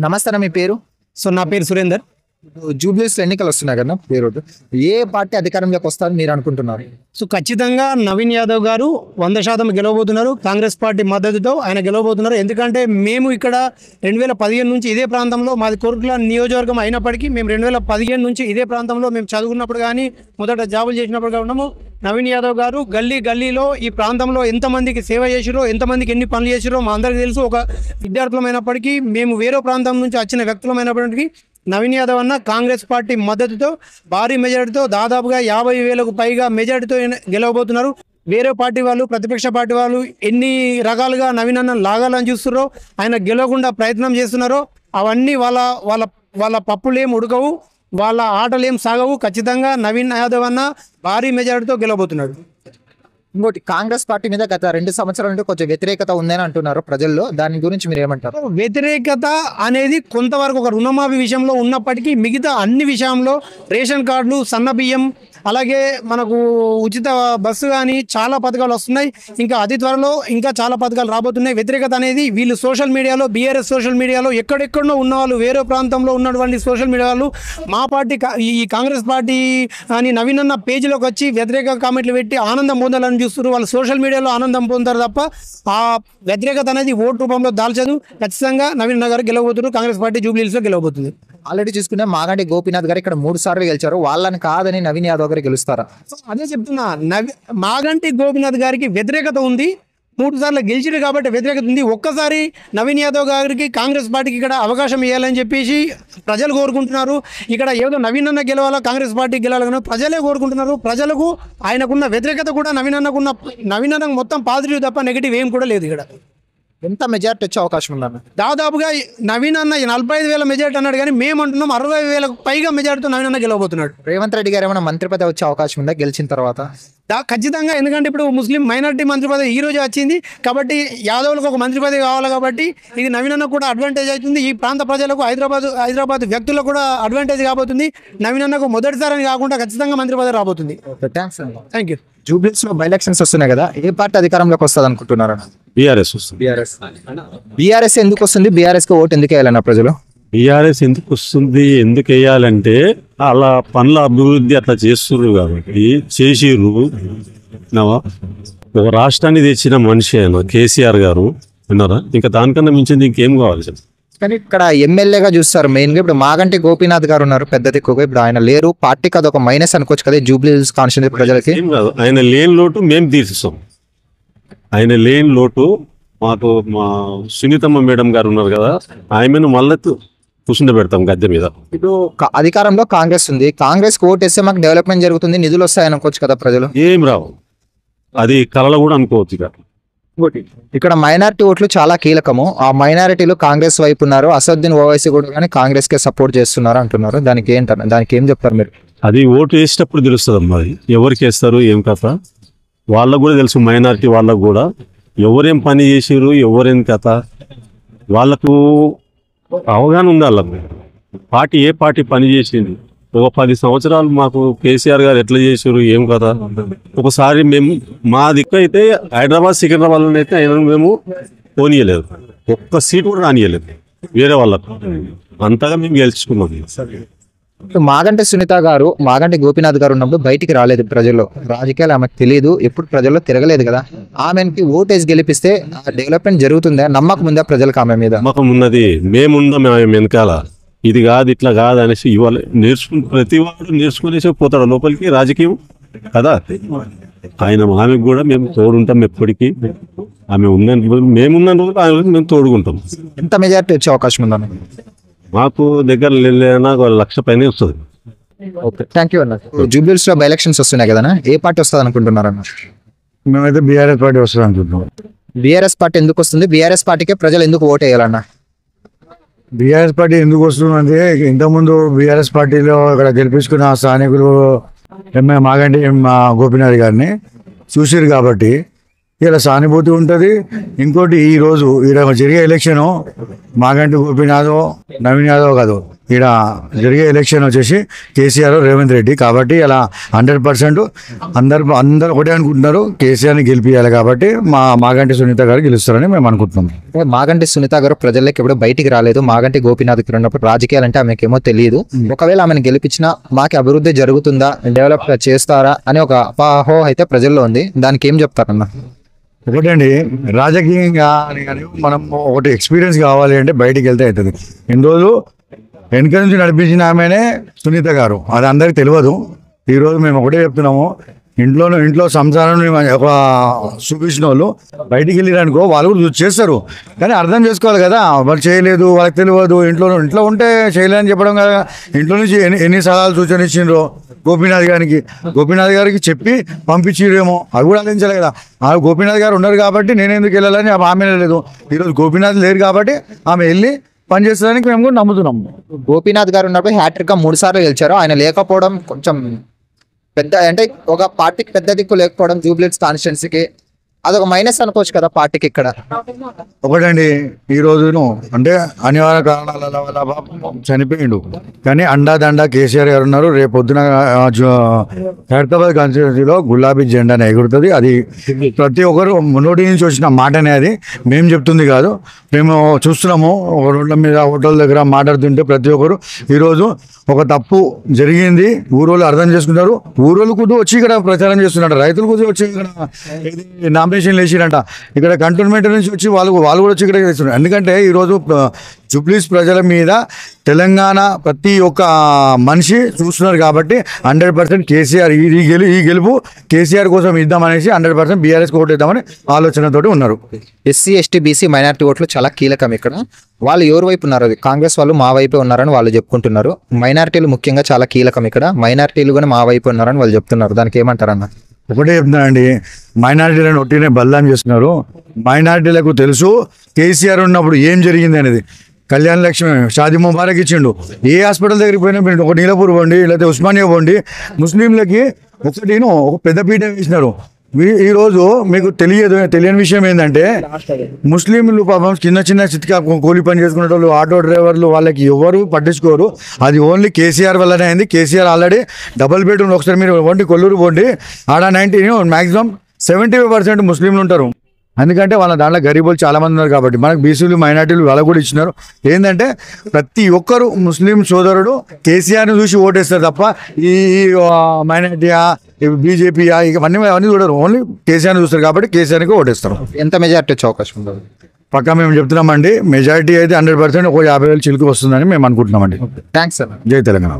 నమస్తే అన్న, మీ పేరు? నా పేరు సురేందర్. జూబ్లీస్ ఎన్నికలు వస్తున్నాయి కదా పేరు, ఏ పార్టీ అధికారంలోకి వస్తారని మీరు అనుకుంటున్నారు? ఖచ్చితంగా నవీన్ యాదవ్ గారు 100% గెలవబోతున్నారు. కాంగ్రెస్ పార్టీ మద్దతుతో ఆయన గెలవబోతున్నారు. ఎందుకంటే మేము ఇక్కడ 2015 నుంచి ఇదే ప్రాంతంలో, మాది కోరుట్ల నియోజకవర్గం అయినప్పటికీ మేము 2015 నుంచి ఇదే ప్రాంతంలో మేము చదువుకున్నప్పుడు కానీ మొదట జాబులు చేసినప్పుడు కానీ ఉన్నాము. నవీన్ యాదవ్ గారు గల్లీలో ఈ ప్రాంతంలో ఎంతమందికి సేవ చేసిరో, ఎంతమందికి ఎన్ని పనులు చేసిరో మా అందరికీ తెలుసు. ఒక విద్యార్థులమైనప్పటికీ, మేము వేరే ప్రాంతం నుంచి వచ్చిన వ్యక్తులమైనప్పటికీ నవీన్ యాదవ్ అన్న కాంగ్రెస్ పార్టీ మద్దతుతో భారీ మెజారిటీతో దాదాపుగా 50,000కు పైగా మెజారిటీతో గెలవబోతున్నారు. వేరే పార్టీ వాళ్ళు, ప్రతిపక్ష పార్టీ వాళ్ళు ఎన్ని రకాలుగా నవీన్ అన్న లాగాలని చూస్తున్నారో, ఆయన గెలవకుండా ప్రయత్నం చేస్తున్నారో అవన్నీ వాళ్ళ పప్పులేం ఉడకవు, వాళ్ళ ఆటలేం సాగవు. ఖచ్చితంగా నవీన్ యాదవ్ అన్న భారీ మెజారిటీతో గెలవబోతున్నాడు. ఇంకోటి, కాంగ్రెస్ పార్టీ మీద గత 2 సంవత్సరాల నుండి కొంచెం వ్యతిరేకత ఉందని అంటున్నారు ప్రజల్లో, దాని గురించి మీరు ఏమంటారు? వ్యతిరేకత అనేది కొంతవరకు ఒక రుణమాఫీ విషయంలో ఉన్నప్పటికీ మిగతా అన్ని విషయంలో రేషన్ కార్డులు, సన్న బియ్యం, అలాగే మనకు ఉచిత బస్సు కానీ చాలా పథకాలు వస్తున్నాయి. ఇంకా అతి త్వరలో ఇంకా చాలా పథకాలు రాబోతున్నాయి. వ్యతిరేకత అనేది వీళ్ళు సోషల్ మీడియాలో, బీఆర్ఎస్ సోషల్ మీడియాలో ఎక్కడెక్కడో ఉన్న వాళ్ళు, వేరే ప్రాంతంలో ఉన్నటువంటి సోషల్ మీడియా వాళ్ళు మా పార్టీ, ఈ కాంగ్రెస్ పార్టీ అని నవీన్ అన్న పేజీలోకి వచ్చి వ్యతిరేక కామెంట్లు పెట్టి ఆనందం పొందాలని చూస్తారు. వాళ్ళు సోషల్ మీడియాలో ఆనందం పొందుతారు తప్ప ఆ వ్యతిరేకత అనేది ఓటు రూపంలో దాల్చదు. ఖచ్చితంగా నవీన్ అన్న గారు గెలవబోతున్నారు. కాంగ్రెస్ పార్టీ జూబ్లీహిల్స్లో గెలవబోతుంది. ఆల్రెడీ చూసుకునే మాగంటి గోపీనాథ్ గారు ఇక్కడ 3 సార్లు గెలిచారు. వాళ్ళని కాదని నవీన్ యాదవ్ గారు గెలుస్తారా? అదే చెప్తున్నా, మాగంటి గోపీనాథ్ గారికి వ్యతిరేకత ఉంది. 3 సార్లు గెలిచిరు కాబట్టి వ్యతిరేకత ఉంది. ఒక్కసారి నవీన్ యాదవ్ గారికి కాంగ్రెస్ పార్టీకి ఇక్కడ అవకాశం ఇవ్వాలని చెప్పేసి ప్రజలు కోరుకుంటున్నారు. ఇక్కడ ఏదో నవీన్ అన్న గెలవాలా, కాంగ్రెస్ పార్టీ గెలవాలని ప్రజలే కోరుకుంటున్నారు. ప్రజలకు ఆయనకున్న వ్యతిరేకత కూడా నవీన్ అన్నకు మొత్తం పాజిటివ్ తప్ప నెగిటివ్ ఏం కూడా లేదు. ఇక్కడ ఎంత మెజారిటీ వచ్చే అవకాశం ఉందన్న? దాదాపుగా నవీన్ అన్న 45,000 మెజారిటీ అన్నాడు, కానీ మేము అంటున్నాం 60,000కు పైగా మెజారిటీతో నవీన్ అన్న గెలవబోతున్నాడు. రేవంత్ రెడ్డి గారు ఏమైనా మంత్రి పదవి వచ్చే అవకాశం ఉందా గెలిచిన తర్వాత? ఖచ్చితంగా. ఎందుకంటే ఇప్పుడు ముస్లిం మైనారిటీ మంత్రి పదవి ఈ రోజే వచ్చింది కాబట్టి యాదవులకు ఒక మంత్రి పదవి కావాలి కాబట్టి ఇది నవీన్ అన్న కూడా అడ్వాంటేజ్ అవుతుంది. ఈ ప్రాంత ప్రజలకు, హైదరాబాద్ వ్యక్తులకు కూడా అడ్వాంటేజ్ కాబోతుంది. నవీన్ అన్నకు మొదటిసారి కాకుండా ఖచ్చితంగా మంత్రి పదవి రాబోతుంది. Thank you. జూబ్లీస్ లో బై ఎలక్షన్స్ వస్తున్నాయి కదా, ఏ పార్టీ అధికారంలోకి వస్తుంది అనుకుంటున్నారు? బీఆర్ఎస్ వస్తుంది. బీఆర్ఎస్ ఎందుకు వస్తుంది? బీఆర్ఎస్ కి ఓటు ఎందుకు వేయాలన్న ప్రజలు? బీఆర్ఎస్ ఎందుకు వస్తుంది, ఎందుకు వేయాలంటే అలా పనుల అభివృద్ధి అట్లా చేస్తున్నారు కాబట్టి చేసిర్రు. ఒక రాష్ట్రాన్ని తెచ్చిన మనిషి ఆయన కేసీఆర్ గారు, విన్నారా? ఇంకా దానికన్నా మించింది ఇంకేం కావాలి సార్? కానీ ఇక్కడ ఎమ్మెల్యేగా చూస్తారు మెయిన్ గా. ఇప్పుడు మాగంటి గోపీనాథ్ గారు ఉన్నారు పెద్ద దిక్కుగా, ఇప్పుడు ఆయన లేరు. పార్టీకి అదొక మైనస్ అనుకోవచ్చు కదా జూబ్లీహిల్స్ కాన్స్టిట్యూన్సీ ప్రజలకి. ఏం కాదు, ఆయన లేని లోటు మేము తీర్చిస్తాం. ఆయన లేని లోటు మాకు మా సునీతమ్మ మేడం గారు ఉన్నారు కదా, ఆమెను మళ్ళీ కూర్చుండబెడతాం గద్దె మీద. ఇప్పుడు అధికారంలో కాంగ్రెస్ ఉంది, కాంగ్రెస్ ఓటు వేస్తే మాకు డెవలప్మెంట్ జరుగుతుంది, నిధులు వస్తాయి అనుకోవచ్చు కదా ప్రజలు. ఏం రావు, అది కళలో కూడా అనుకోవచ్చు. ఇక ఇక్కడ మైనారిటీ ఓట్లు చాలా కీలకము. ఆ మైనారిటీలు కాంగ్రెస్ వైపు ఉన్నారు. అసదుద్దీన్ ఓవైసీ కూడా కానీ కాంగ్రెస్ కే సపోర్ట్ చేస్తున్నారు అంటున్నారు. దానికి ఏంటన్నారు, దానికి ఏం చెప్తారు మీరు? అది ఓటు వేసేటప్పుడు తెలుస్తుంది అమ్మా, అది ఎవరికి వేస్తారు ఏం కథ వాళ్ళకు కూడా తెలుసు. మైనారిటీ వాళ్ళకు కూడా ఎవరేం పని చేసారు, ఎవరేం కథ వాళ్ళకు అవగాహన ఉంది. వాళ్ళకు పార్టీ ఏ పార్టీ పని చేసింది, ఒక 10 సంవత్సరాలు మాకు కేసీఆర్ గారు ఎట్లా చేసారు ఏం కదా. ఒకసారి మేము మా దిక్కు అయితే హైదరాబాద్, సికింద్రాబాద్ అయితే ఆయన మేము పోనీయలేదు, ఒక్క సీట్ కూడా రానియలేదు వేరే వాళ్ళకు. అంతగా మేము గెలుచుకున్నాం. మాగంటి సునీత గారు, మాగంటి గోపీనాథ్ గారు ఉన్నప్పుడు బయటికి రాలేదు ప్రజల్లో, రాజకీయాలు ఆమెకు తెలియదు, ఎప్పుడు ప్రజల్లో తిరగలేదు కదా. ఆమెకి ఓటేసి గెలిపిస్తే డెవలప్మెంట్ జరుగుతుందా? నమ్మకం ఉందా ప్రజలకు ఆమె మీద? నమ్మకం ఉన్నది, మేముందాం ఆమె వెనకాల. ఇది కాదు ఇట్లా కాదు అనేసి ఇవాళ ప్రతి వాడు నేర్చుకునేసి పోతాడు లోపలికి రాజకీయం కదా. ఆమెకు కూడా మేము తోడుంటాం ఎప్పటికీ. ఆమె ఉన్న మేమున్న రోజులు ఆమె మేము తోడుకుంటాం. ఎంత మెజారిటీ వచ్చే అవకాశం ఉందన్న? మాకు దగ్గర లేనా 1,00,000 పైన వస్తుంది. ఓకే, థ్యాంక్ యూ అన్న. జూబ్లీహిల్స్ లో బై ఎలక్షన్స్ వస్తున్నాయి కదా, ఏ పార్టీ వస్తుంది అనుకుంటున్నారు అన్న? మేమైతే బీఆర్ఎస్ పార్టీ వస్తుంది అనుకుంటున్నాం. బీఆర్ఎస్ పార్టీ ఎందుకు వస్తుంది? బీఆర్ఎస్ పార్టీకే ప్రజలు ఎందుకు ఓటు వేయాలన్న? బీఆర్ఎస్ పార్టీ ఎందుకు వస్తుందంటే ఇంతకుముందు బీఆర్ఎస్ పార్టీలో ఇక్కడ గెలిపించుకున్న స్థానికులు మాగంటి గోపీనాథ్ గారిని చూసారు కాబట్టి ఇలా సానుభూతి ఉంటుంది. ఇంకోటి ఈరోజు ఇక్కడ జరిగే ఎలక్షన్ మాగంటి గోపీనాథ్, నవీన్ యాదవ్ కాదు, ఇక్కడ జరిగే ఎలక్షన్ వచ్చేసి కేసీఆర్ రేవంత్ రెడ్డి కాబట్టి అలా 100% అందరు ఒకటే అనుకుంటున్నారు కేసీఆర్ని గెలిపియాలి కాబట్టి మాగంటి సునీత గారు గెలుస్తారని మేము అనుకుంటున్నాం. మాగంటి సునీత గారు ప్రజల్లోకి ఎప్పుడు బయటికి రాలేదు. మాగంటి గోపీనాథ్ గారు ఉన్నప్పుడు రాజకీయాలు అంటే ఆమెకేమో తెలియదు. ఒకవేళ ఆమెను గెలిపించినా మాకు అభివృద్ధి జరుగుతుందా, డెవలప్ చేస్తారా అని ఒక అపోహ అయితే ప్రజల్లో ఉంది. దానికి ఏం చెప్తారన్న? ఒకటండి, రాజకీయంగా కానీ మనం ఒకటి ఎక్స్పీరియన్స్ కావాలి అంటే బయటికి వెళ్తే అవుతుంది. ఇన్ని రోజులు వెనుక నుంచి నడిపించిన ఆమెనే సునీత గారు, అది అందరికి తెలియదు. ఈరోజు మేము ఒకటే చెప్తున్నాము, ఇంట్లో సంసారం ఒక చూపించిన వాళ్ళు బయటికి వెళ్ళిరనుకో వాళ్ళు కూడా చేస్తారు, కానీ అర్థం చేసుకోవాలి కదా, వాళ్ళు చేయలేదు వాళ్ళకి తెలియదు. ఇంట్లో ఉంటే చేయలేదని చెప్పడం కదా. ఇంట్లో నుంచి ఎన్ని సలహాలు సూచన ఇచ్చిండ్రో గోపీనాథ్ గారికి చెప్పి పంపించిరేమో అవి కూడా ఆలోచించాలి కదా. ఆ గోపీనాథ్ గారు ఉన్నారు కాబట్టి నేను ఎందుకు వెళ్ళాలని ఆమె లేదు. ఈరోజు గోపీనాథ్ లేరు కాబట్టి ఆమె వెళ్ళి పనిచేస్తానికి మేము కూడా నమ్ముతున్నాం. గోపీనాథ్ గారు ఉన్నప్పుడు హ్యాట్రిక్ గా 3 సార్లు గెలిచారు. ఆయన లేకపోవడం కొంచెం పెద్ద, అంటే ఒక పార్టీకి పెద్ద దిక్కు లేకపోవడం జూబ్లీహిల్స్ కాన్స్టిట్యున్సీకి అదొక మైనస్ అనుకోవచ్చు కదా పార్టీకి. ఇక్కడ ఒకటండి, ఈ రోజును అంటే అనివార్య కారణాల వల్ల చనిపోయిండు, కానీ అండాదండా కేసీఆర్ గారు ఉన్నారు. రేపు పొద్దున హైదరాబాద్ కాన్స్టిట్యున్సీలో గులాబీ జెండానే ఎగురుతుంది. అది ప్రతి ఒక్కరు నోటి నుంచి వచ్చిన మాటనే, అది మేము చెప్తుంది కాదు. మేము చూస్తున్నాము రోడ్ల మీద హోటల్ దగ్గర మాట్లాడుతుంటే ప్రతి ఒక్కరు ఈరోజు ఒక తప్పు జరిగింది ఊరోళ్ళు అర్థం చేసుకుంటారు. ఊరోళ్ళు కూడా వచ్చి ఇక్కడ ప్రచారం చేస్తున్నారు, రైతులు కూడా వచ్చి ఇక్కడ నామినేషన్ వేసిరంట. ఇక్కడ కంటోన్మెంట్ నుంచి వచ్చి వాళ్ళు కూడా వచ్చి ఇక్కడ చేస్తున్నారు. ఎందుకంటే ఈరోజు జూబ్లీహిల్స్ ప్రజల మీద తెలంగాణ ప్రతి ఒక్క మనిషి చూస్తున్నారు కాబట్టి 100% కేసీఆర్ ఈ గెలుపు కేసీఆర్ కోసం ఇద్దామనేసి 100% బీఆర్ఎస్ ఓటు ఇద్దామని ఆలోచనతో ఉన్నారు. ఎస్సీ ఎస్టీ బీసీ మైనారిటీ ఓట్లు చాలా కీలకం ఇక్కడ. వాళ్ళు ఎవరి వైపు ఉన్నారు? కాంగ్రెస్ వాళ్ళు మా వైపే ఉన్నారని వాళ్ళు చెప్పుకుంటున్నారు. మైనారిటీలు ముఖ్యంగా చాలా కీలకం ఇక్కడ. మైనారిటీలు కూడా మా వైపు ఉన్నారని వాళ్ళు చెప్తున్నారు. దానికి ఏమంటారన్న? ఒకటే చెప్తున్నానండి, మైనారిటీలను ఒట్టినే బల్లాం చేస్తున్నారు. మైనారిటీలకు తెలుసు కేసీఆర్ ఉన్నప్పుడు ఏం జరిగింది అనేది. కళ్యాణ లక్ష్మి షాదీ ముబారక్ ఇచ్చిండు. ఏ హాస్పిటల్ దగ్గరికి పోయినా మీరు ఒక నీలపూర్ పోండి, లేకపోతే ఉస్మానియా పోండి, ముస్లింలకి ఒక పెద్ద పీట వేసినారు. ఈరోజు మీకు తెలియని విషయం ఏంటంటే ముస్లింలు పాపం చిన్న చితికా కూలి పని చేసుకునే వాళ్ళు, ఆటో డ్రైవర్లు, వాళ్ళకి ఎవరు పట్టించుకోరు. అది ఓన్లీ కేసీఆర్ వల్లనే అయింది. కేసీఆర్ ఆల్రెడీ డబుల్ బెడ్రూమ్ ఒకసారి మీరు పోండి కొల్లూరు పోండి, ఆడ 75% ముస్లింలు ఉంటారు. ఎందుకంటే వాళ్ళ దాంట్లో గరీబులు చాలా మంది ఉన్నారు కాబట్టి. మనకు బీసీలు మైనార్టీలు వాళ్ళకు కూడా ఇచ్చినారు. ఏంటంటే ప్రతి ఒక్కరు ముస్లిం సోదరుడు కేసీఆర్ని చూసి ఓటేస్తారు తప్ప ఈ మైనార్టీయా బీజేపీయా అవన్నీ చూడరు. ఓన్లీ కేసీఆర్ని చూస్తారు కాబట్టి కేసీఆర్కి ఓటేస్తారు. ఎంత మెజారిటీ వచ్చే అవకాశం ఉంటుంది? పక్కా మేము చెప్తున్నామండి, మెజారిటీ అయితే 100% ఒక 50,000 చిలుకు వస్తుందని మేము అనుకుంటున్నామండి. థ్యాంక్స్ అన్న. జై తెలంగాణ.